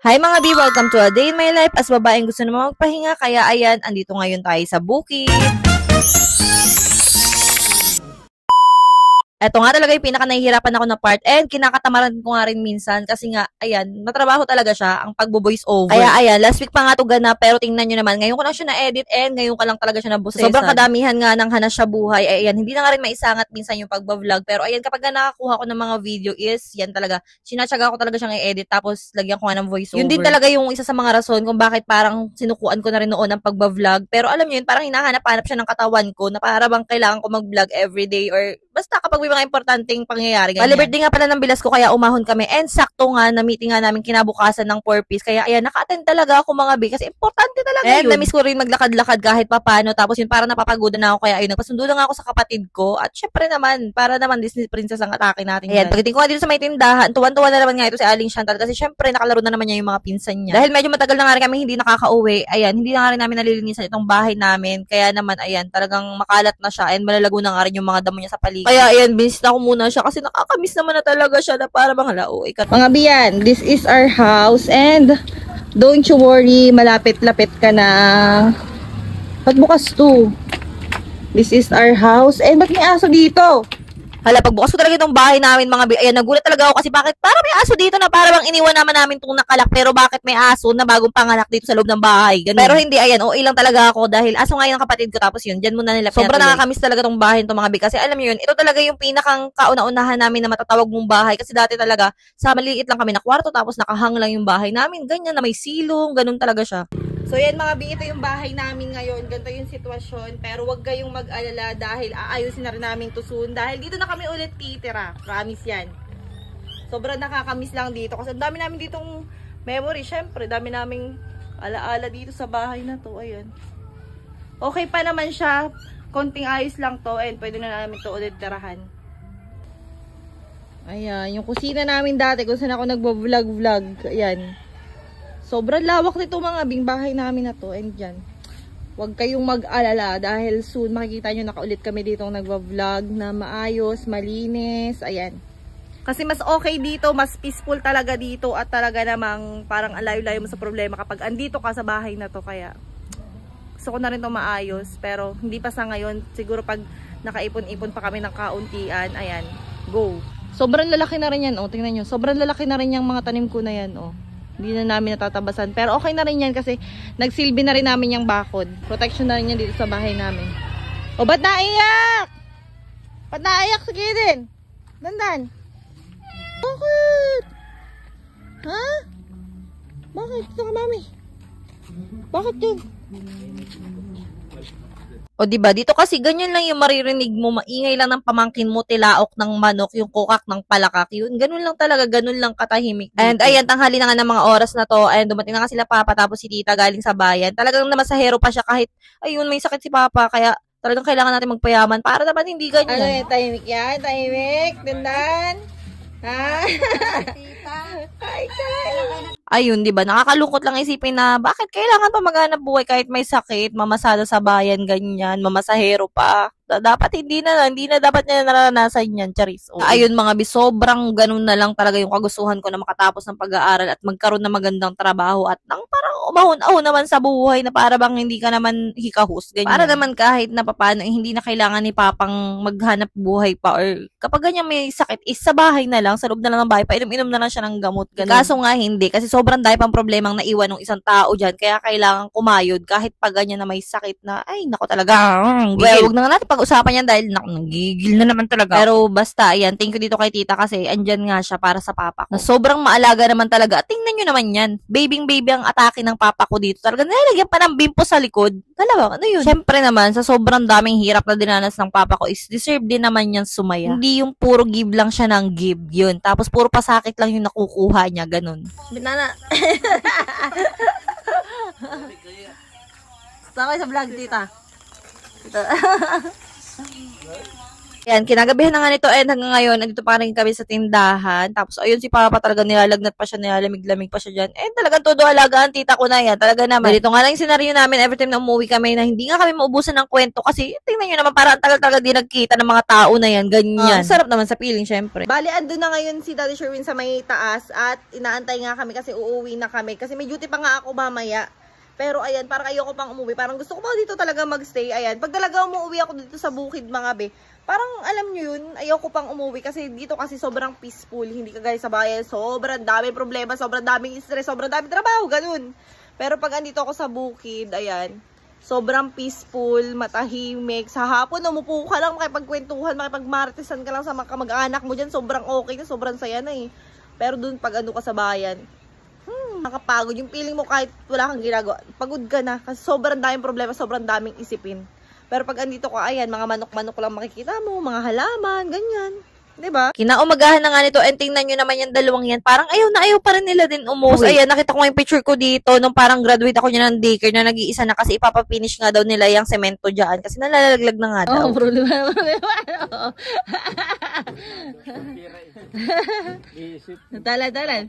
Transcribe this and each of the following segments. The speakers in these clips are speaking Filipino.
Hi mga B! Welcome to a day in my life. As babaeng gusto naman magpahinga, kaya ayan, andito ngayon tayo sa bukid. Eto nga talaga yung pinaka-nahihirapan ako na part and kinakatamaran ko nga rin minsan kasi nga, ayan, matrabaho talaga siya ang pagbo-voice over. Kaya ayan, last week pa nga to ganap pero tingnan nyo naman, ngayon ko lang siya na-edit and ngayon ka lang talaga siya nabusesan. Sobrang kadamihan nga ng hanas sa buhay, ayan, hindi na nga rin maisangat minsan yung pagbo-vlog pero ayan, kapag nakakuha ko ng mga video is, yan talaga, sinatsaga ko talaga siyang i-edit tapos lagyan ko nga ng voice over. Yun din talaga yung isa sa mga rason kung bakit parang sinukuan ko na rin noon ang pagbo-vlog pero alam nyo yun, parang hinahanap-hanap siya ng katawan ko na para bang kailangan ko mag-vlog everyday or basta kapag may mga importanteng pangyayari. Bali-birthday nga pala ng bilas ko kaya umahon kami and sakto nga na meeting nga namin kinabukasan ng 4 piece kaya ayan naka-attend talaga ako mga B kasi importante talaga yun. And na-miss ko rin maglakad-lakad kahit papano tapos yun parang napapagoda na ako kaya ayun nagpasundo lang ako sa kapatid ko at syempre naman para naman Disney princess ang atake natin. Ayan pagdating ko nga dito sa may tindahan tuwan-tuwa na naman nga ito si Aling Chantal kasi syempre nakalaro na naman niya yung mga pinsan niya. Dahil medyo matagal na nga rin kami hindi nakaka-uwi ayan hindi na nga rin namin nalilinisan itong bahay namin kaya naman ayan talagang makalat na siya and malalago na nga rin yung mga damo niya sa paligid. Kaya ayan binisita ko muna siya kasi nakakamiss naman na talaga siya na para bang halao. Mga biyan, this is our house and don't you worry, malapit-lapit ka na. Ba't bukas to? This is our house and ba't may aso dito? Hala, pagbukas ko talaga itong bahay namin mga bi, ayan, nagulat talaga ako kasi bakit para may aso dito na para bang iniwan naman namin itong nakalak pero bakit may aso na bagong panganak dito sa loob ng bahay, ganun. Pero hindi, ayan, okay lang talaga ako dahil aso nga yung kapatid ko tapos yun, dyan muna nila pinatuloy. Sobrang nakakamiss talaga itong bahay itong mga bi kasi alam niyo yun, ito talaga yung pinakang kauna-unahan namin na matatawag mong bahay kasi dati talaga sa maliit lang kami na kwarto tapos nakahang lang yung bahay namin, ganyan na may silong, ganun talaga siya. So yan mga bi, ito yung bahay namin ngayon, ganito yung sitwasyon, pero wag kayong mag-alala dahil aayusin na rin namin to soon dahil dito na kami ulit titira, promise yan. Sobrang nakakamiss lang dito kasi ang dami namin ditong memory, syempre dami naming alaala dito sa bahay na to, ayan. Okay pa naman siya, konting ayos lang to and pwede na namin to ulit tirahan. Ayan, yung kusina namin dati kung saan ako nagbo-vlog, ayan. Sobrang lawak nito mga bing bahay namin na to and dyan. Huwag kayong mag-alala dahil soon makikita nyo nakaulit kami dito nagwa-vlog na maayos, malinis, ayan. Kasi mas okay dito, mas peaceful talaga dito at talaga namang parang alayo-layo mo sa problema kapag andito ka sa bahay na to. Kaya gusto ko na rin to maayos pero hindi pa sa ngayon. Siguro pag nakaipon-ipon pa kami ng kauntian, ayan, go. Sobrang lalaki na rin yan, oh, tingnan nyo. Sobrang lalaki na rin yung mga tanim ko na yan, oh. Hindi na namin natatabasan. Pero okay na rin yan kasi nagsilbi na rin namin yung bakod. Protection na rin yan dito sa bahay namin. O, ba't naiyak? Ba't naiyak? Sige din. Dandan. Bakit? Ha? Bakit? Ito ka, mami. Bakit yun? O diba, dito kasi ganyan lang yung maririnig mo, maingay lang ng pamangkin mo, tilaok ng manok, yung kukak ng palakak, yun, ganun lang talaga, ganun lang katahimik. And ayan, tanghali na nga ng mga oras na to, and dumating na nga sila papa, tapos si tita galing sa bayan, talagang namasahero pa siya kahit, ayun, may sakit si papa, kaya talagang kailangan natin magpayaman, para naman hindi ganyan. Ano yan, tahimik yan, tahimik, dandan, ha? Ayun, 'di ba? Nakakalungkot lang isipin na bakit kailangan pa maghanap buhay kahit may sakit, mamasada sa bayan ganyan, mamasahero pa. Dapat hindi na dapat niya naranasan yan, Charis. Ayun mga bi, sobrang ganun na lang talaga yung kagustuhan ko na makatapos ng pag-aaral at magkaroon ng magandang trabaho at nang parang umahon-ahon naman sa buhay na para bang hindi ka naman hikahus, ganyan. Para naman kahit na papaano, hindi na kailangan ni Papang maghanap buhay pa or kapag ganyan may sakit, is sa bahay na lang, sa loob na lang ng bahay, painom-inom na lang siya ng gamot, ganun. Kaso nga hindi, kasi sobrang dahil pang problemang naiwan ng isang tao dyan, kaya kailangan kumayod kahit pag ganyan na may sakit na, ay, nako talaga, well, wag na nga natin pag-usapan yan dahil, naku, nagigil na naman talaga. Pero basta, ayan, thank you dito kay tita kasi andyan nga siya para sa papa ko. Na sobrang maalaga naman talaga. At tingnan nyo naman yan, baby ang atake ng papa ko dito. Talaga, nalagyan pa ng bimpo sa likod. Talaga, ano yun? Siyempre naman, sa sobrang daming hirap na dinanas ng papa ko is deserve din naman yan sumaya. Hindi yung puro give lang siya ng give, yun. Tapos puro pasakit lang yung nakukuha niya, ganun. Binana. Saan kayo sa vlog, tita? Ayan, kinagabihan na nga nito and hanggang ngayon, nandito pa rin kami sa tindahan. Tapos, ayun si Papa talaga nilalagnat pa siya, nilalamig-lamig pa siya dyan. And talagang todo alaga ang tita ko na yan. Talaga naman. Dito nga lang yung senaryo namin every time na umuwi kami na hindi nga kami maubusan ng kwento kasi tingnan nyo naman parang tagal-tagal din nagkita ng mga tao na yan. Ganyan. Sarap naman sa feeling, syempre. Bali, ando na ngayon si Daddy Sherwin sa may taas at inaantay nga kami kasi uuwi na kami. Kasi may duty pa nga ako mamaya. Pero ayan, parang ayoko pang umuwi. Parang gusto ko pa dito talaga magstay. Ayan, pag talaga umuwi ako dito sa bukid mga be, parang alam nyo yun, ayoko pang umuwi kasi dito kasi sobrang peaceful. Hindi kagaya sa bayan, sobrang daming problema, sobrang daming stress, sobrang daming trabaho, ganun. Pero pag andito ako sa bukid, ayan, sobrang peaceful, matahimik. Sa hapon, umupo ka lang, makipagkwentuhan, makipagmartisan ka lang sa mga kamag-anak mo dyan. Sobrang okay na, sobrang saya na eh. Pero dun, pag ano ka sa bayan, nakapagod. Yung feeling mo kahit wala kang ginagawa, pagod ka na. Kasi sobrang daming problema, sobrang daming isipin. Pero pag andito ka, ayan, mga manok-manok lang makikita mo, mga halaman, ganyan. Diba? Kinaumagahan na nga nito and tingnan nyo naman yung dalawang yan. Parang ayaw na ayaw pa rin nila din umuwi. Tapos ayan, nakita ko yung picture ko dito nung parang graduate ako niya ng daycare na nag-iisa na kasi ipapapinish nga daw nila yung semento dyan kasi nalalaglag na nga daw. Problema. Dala-dala.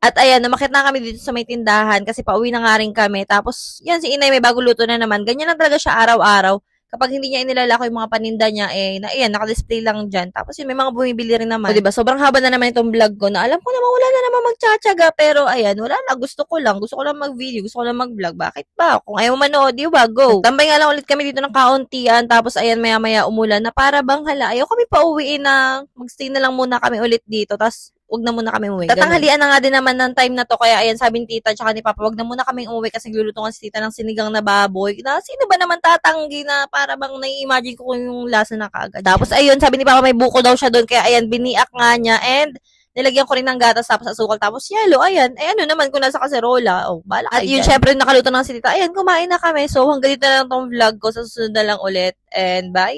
At ayan, namakit na kami dito sa may tindahan kasi pauwi na nga rin kami. Tapos, yan, si Inay may bago luto na naman. Ganyan lang talaga siya araw-araw. Kapag hindi niya inilalako yung mga paninda niya, ayan, naka-display lang dyan. Tapos yun, may mga bumibili rin naman. O, diba, sobrang haba na naman itong vlog ko na alam ko naman, wala na naman magtsatsaga. Pero, ayan, wala na. Gusto ko lang mag-video, gusto ko lang mag-vlog. Bakit ba? Kung ayaw manood, diba, go. Tambay nga lang ulit kami dito ng kauntian. Tapos, ayan, maya-maya umulan na para bang hala. Ayaw kami pa uwiin na magstay na lang muna kami ulit dito. Tapos, wag na muna kami umuwi. Tatanghalian na nga din naman ng time na to. Kaya ayan, sabi ni tita tsaka ni papa, wag na muna kami umuwi kasi lulutungan si tita ng sinigang na baboy. Na, sino ba naman tatanggi na para bang nai-imagine ko kung yung lasa na kaagad. Tapos ayun, sabi ni papa may buko daw siya doon. Kaya ayan, biniak nga niya and nilagyan ko rin ng gatas tapos asukal tapos yelo. Ayan, ano naman kung nasa kaserola. Oh, bala kayo. At yun, syempre nakaluto ng si tita. Ayan, kumain na kami. So hanggang dito na lang tong vlog ko. Sa susunod na lang ulit. And bye!